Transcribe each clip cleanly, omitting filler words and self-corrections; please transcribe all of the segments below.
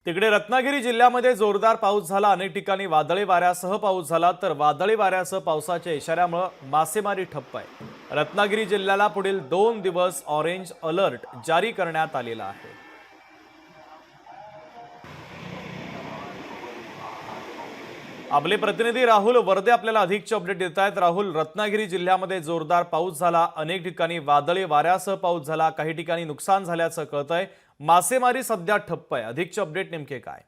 तिकडे रत्नागिरी जिल्ह्यामध्ये जोरदार पाऊस झाला। अनेक ठिकाणी वादळी वाऱ्यासह पाऊस झाला, तर वादळी वाऱ्यासह पावसाच्या इशाऱ्यामुळे मासेमारी ठप्प आहे। रत्नागिरी जिल्ह्याला पुढील 2 दिवस ऑरेंज अलर्ट जारी करण्यात आलेला आहे। आपले प्रतिनिधी राहुल वर्दे आपल्याला अधिकचे अपडेट देत आहेत। राहुल, रत्नागिरी जिल्ह्यामध्ये जोरदार पाऊस झाला, अनेक ठिकाणी वादळी वाऱ्यासह पाऊस झाला, काही ठिकाणी नुकसान झाल्याचं कळतंय। मासेमारी सध्या ठप्प आहे, अधिकचे अपडेट नेमके काय?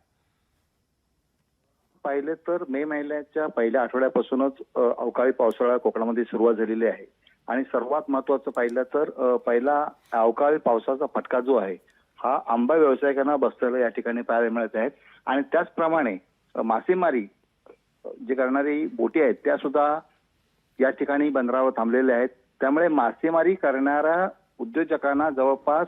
पाहिले तर मे महिन्याच्या पहिल्या आठवड्यापासूनच अवकाळी पावसाळा कोकणामध्ये सुरुवात झालेली आहे आणि सर्वात महत्त्वाचं पाहिलं तर पहिला अवकाळी पावसाचा फटका जो आहे हा आंबा व्यावसायिकांना बसलेला या ठिकाणी पाहायला मिळत आहेत आणि त्याचप्रमाणे मासेमारी जे करणारी बोटी आहेत त्या सुद्धा या ठिकाणी बंदरावर थांबलेल्या आहेत। त्यामुळे मासेमारी करणाऱ्या उद्योजकांना जवळपास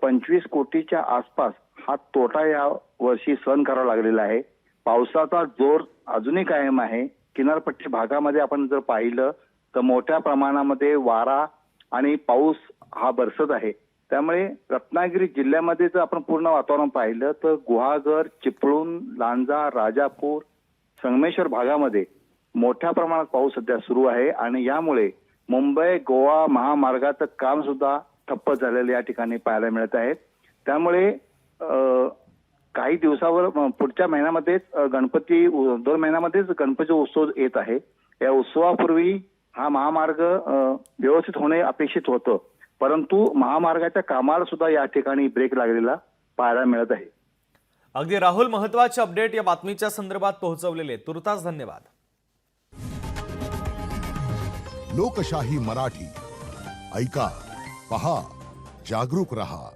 25 कोटीच्या आसपास हा तोटा या वर्षी सहन करावा लागलेला आहे। पावसाचा जोर अजूनही कायम आहे। किनारपट्टी भागामध्ये आपण जर पाहिलं तर मोठ्या प्रमाणामध्ये वारा आणि पाऊस हा बरसत आहे। त्यामुळे रत्नागिरी जिल्ह्यामध्ये जर आपण पूर्ण वातावरण पाहिलं तर गुहागर, चिपळूण, लांजा, राजापूर, संगमेश्वर भागामध्ये मोठ्या प्रमाणात पाऊस सध्या सुरू आहे आणि यामुळे मुंबई गोवा महामार्गाचं काम सुद्धा ठप्प झालेले या ठिकाणी पाहायला मिळत आहे। त्यामुळे काही दिवसावर पुढच्या महिन्यामध्येच गणपती 2 महिन्यामध्येच गणपती उत्सव येत आहे। या उत्सवापूर्वी हा महामार्ग व्यवस्थित होणे अपेक्षित होतं, परंतु महामार्गाच्या कामाला सुद्धा या ठिकाणी ब्रेक लागलेला पाहायला मिळत आहे। अगदी राहुल, महत्त्वाचे अपडेट या बातमीच्या संदर्भात पोहोचवलेले तुर्तास धन्यवाद। लोकशाही मराठी ऐका, पहा, जागरूक रहा।